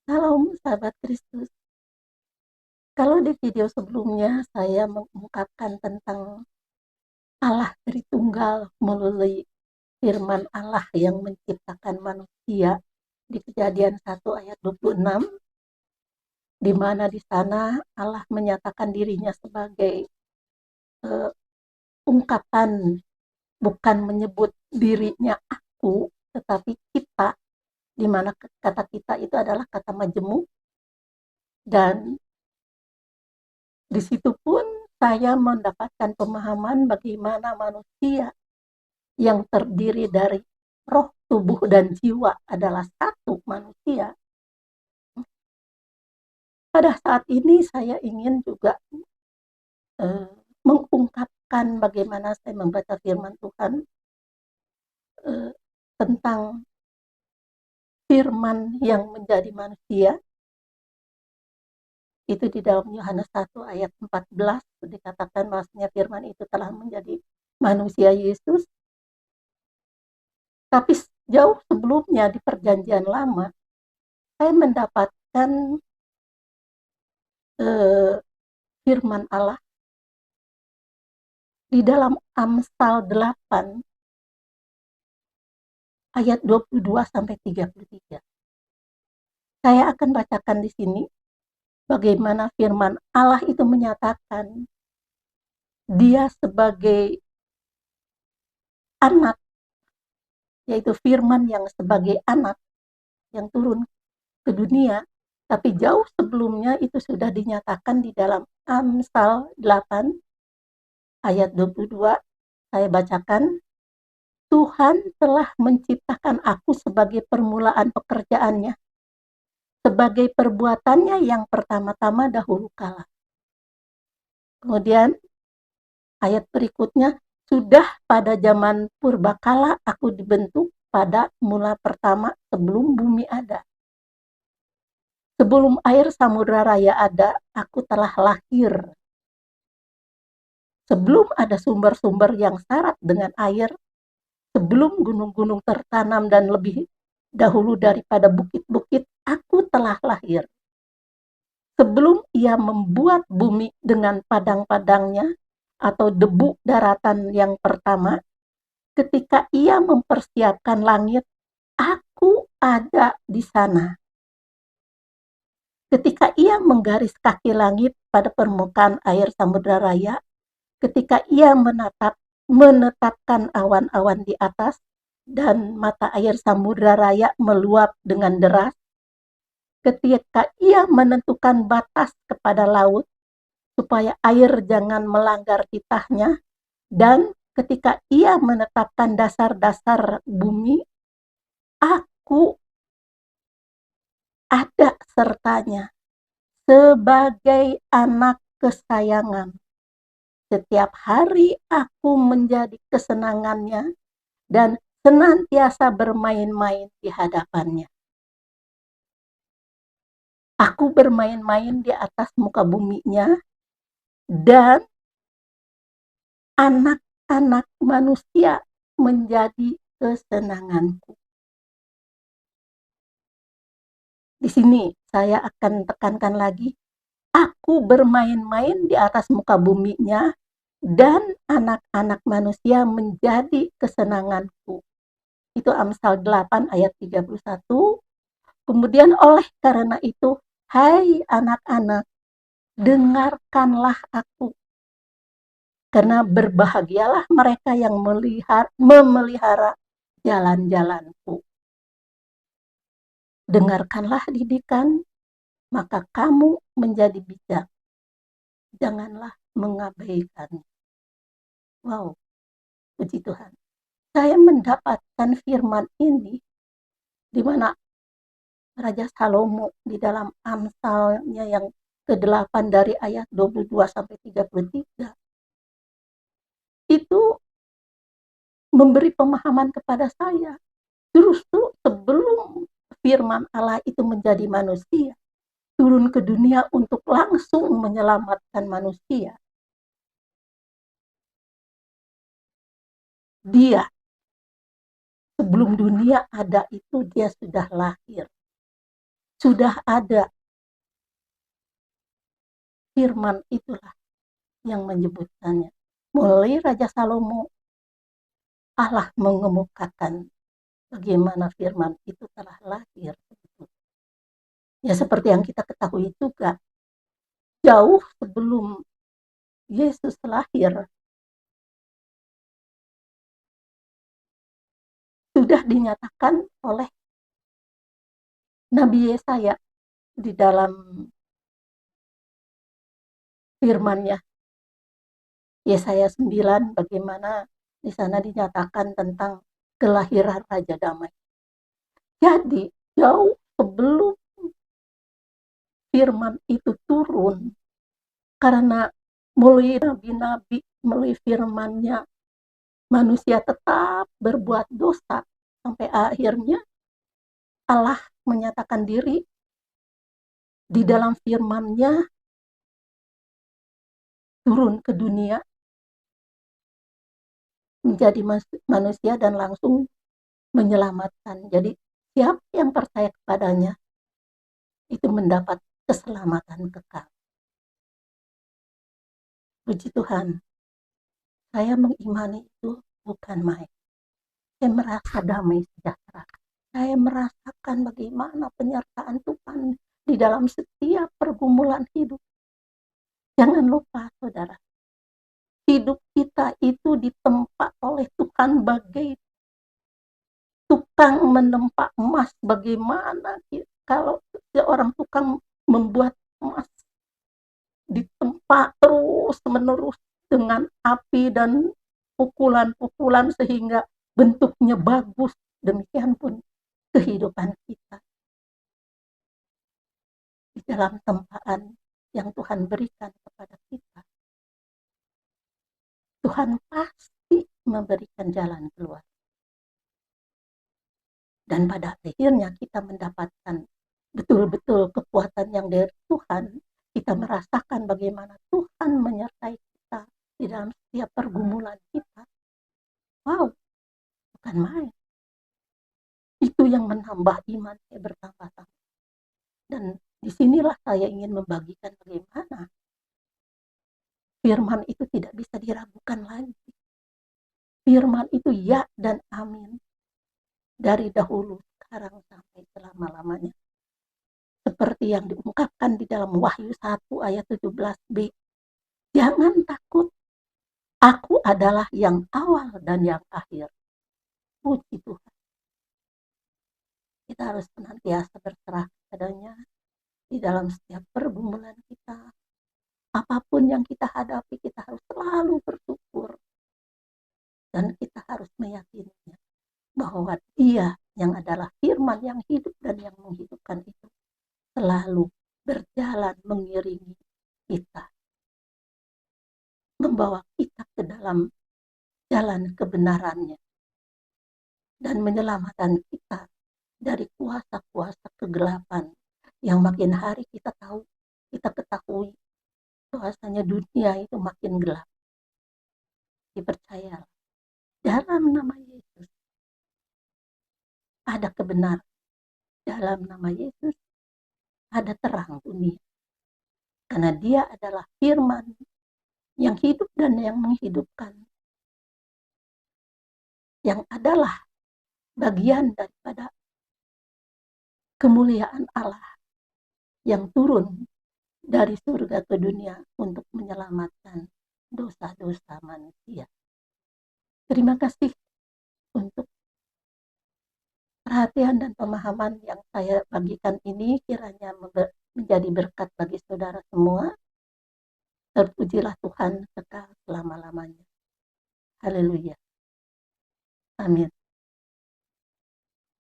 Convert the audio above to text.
Salam sahabat Kristus. Kalau di video sebelumnya saya mengungkapkan tentang Allah Tritunggal melalui firman Allah yang menciptakan manusia di Kejadian 1 ayat 26, di mana di sana Allah menyatakan dirinya sebagai uh, ungkapan, bukan menyebut dirinya aku, tetapi kita, di mana kata kita itu adalah kata majemuk, dan di situ pun saya mendapatkan pemahaman bagaimana manusia yang terdiri dari roh, tubuh, dan jiwa adalah satu manusia. Pada saat ini saya ingin juga eh, mengungkapkan bagaimana saya membaca firman Tuhan, eh, tentang firman yang menjadi manusia. Itu di dalam Yohanes 1 ayat 14 dikatakan bahwasanya firman itu telah menjadi manusia Yesus. Tapi jauh sebelumnya di perjanjian lama, saya mendapatkan eh, firman Allah di dalam Amsal 8 ayat 22 sampai 33. Saya akan bacakan di sini bagaimana firman Allah itu menyatakan dia sebagai anak, yaitu firman yang sebagai anak yang turun ke dunia, tapi jauh sebelumnya itu sudah dinyatakan di dalam Amsal 8 ayat 22. Saya bacakan. Tuhan telah menciptakan aku sebagai permulaan pekerjaannya, sebagai perbuatannya yang pertama-tama dahulu kala. Kemudian ayat berikutnya, sudah pada zaman purbakala aku dibentuk pada mula pertama sebelum bumi ada. Sebelum air samudra raya ada, aku telah lahir. Sebelum ada sumber-sumber yang syarat dengan air, sebelum gunung-gunung tertanam dan lebih dahulu daripada bukit-bukit, aku telah lahir. Sebelum ia membuat bumi dengan padang-padangnya atau debu daratan yang pertama, ketika ia mempersiapkan langit, aku ada di sana. Ketika ia menggaris kaki langit pada permukaan air samudra raya, ketika ia menetapkan awan-awan di atas, dan mata air samudra raya meluap dengan deras, ketika ia menentukan batas kepada laut, supaya air jangan melanggar titahnya, dan ketika ia menetapkan dasar-dasar bumi, aku ada sertanya sebagai anak kesayangan. Setiap hari aku menjadi kesenangannya dan senantiasa bermain-main di hadapannya. Aku bermain-main di atas muka buminya, dan anak-anak manusia menjadi kesenanganku. Di sini saya akan tekankan lagi, aku bermain-main di atas muka buminya, dan anak-anak manusia menjadi kesenanganku. Itu Amsal 8 ayat 31. Kemudian oleh karena itu, hai anak-anak, dengarkanlah aku. Karena berbahagialah mereka yang memelihara jalan-jalanku. Dengarkanlah didikan, maka kamu menjadi bijak. Janganlah mengabaikannya. Wow, puji Tuhan. Saya mendapatkan firman ini di mana Raja Salomo di dalam Amsalnya yang ke-8 dari ayat 22 sampai 33 itu memberi pemahaman kepada saya. Justru sebelum firman Allah itu menjadi manusia, turun ke dunia untuk langsung menyelamatkan manusia, dia sebelum dunia ada itu dia sudah lahir. sudah ada firman itulah yang menyebutkannya. Mulai Raja Salomo, Allah mengemukakan bagaimana firman itu telah lahir. Ya seperti yang kita ketahui juga, jauh sebelum Yesus lahir, sudah dinyatakan oleh Nabi Yesaya di dalam firman-Nya. Yesaya 9, bagaimana di sana dinyatakan tentang kelahiran Raja Damai. Jadi, jauh sebelum firman itu turun, karena melalui nabi-nabi, melalui firman-Nya, manusia tetap berbuat dosa, sampai akhirnya Allah menyatakan diri di dalam firman-Nya, turun ke dunia, menjadi manusia dan langsung menyelamatkan. Jadi siapa yang percaya kepadanya itu mendapat keselamatan kekal. Puji Tuhan, saya mengimani itu bukan main. Saya merasa damai sejahtera. Saya merasakan bagaimana penyertaan Tuhan di dalam setiap pergumulan hidup. Jangan lupa, saudara, hidup kita itu ditempa oleh Tuhan bagai tukang menempa emas. Bagaimana kalau seorang tukang membuat emas ditempa terus menerus dengan api dan pukulan-pukulan sehingga bentuknya bagus. Demikian pun kehidupan kita di dalam tempaan yang Tuhan berikan kepada kita. Tuhan pasti memberikan jalan keluar. Dan pada akhirnya kita mendapatkan betul-betul kekuatan yang dari Tuhan. Kita merasakan bagaimana Tuhan menyertai kita di dalam setiap pergumulan kita. Wow, bukan main. Itu yang menambah iman saya bertambah-tambah. Dan disinilah saya ingin membagikan bagaimana firman itu tidak bisa diragukan lagi. Firman itu ya dan amin. Dari dahulu, sekarang, sampai selama-lamanya. Seperti yang diungkapkan di dalam Wahyu 1 ayat 17b. Jangan takut, aku adalah yang awal dan yang akhir. Puji Tuhan. Kita harus senantiasa berserah kepadanya di dalam setiap pergumulan kita. Apapun yang kita hadapi, kita harus selalu bersyukur. Dan kita harus meyakininya bahwa Dia yang adalah firman yang hidup dan yang menghidupkan itu selalu berjalan mengiringi kita, membawa kita ke dalam jalan kebenarannya, dan menyelamatkan kita dari kuasa-kuasa kegelapan yang makin hari kita ketahui bahwasanya dunia itu makin gelap. Dipercaya dalam nama Yesus ada kebenaran, dalam nama Yesus ada terang dunia, karena Dia adalah firman yang hidup dan yang menghidupkan, yang adalah bagian daripada kemuliaan Allah yang turun dari surga ke dunia untuk menyelamatkan dosa-dosa manusia. Terima kasih untuk perhatian dan pemahaman yang saya bagikan ini, kiranya menjadi berkat bagi saudara semua. Terpujilah Tuhan kekal selama-lamanya. Haleluya. Amin.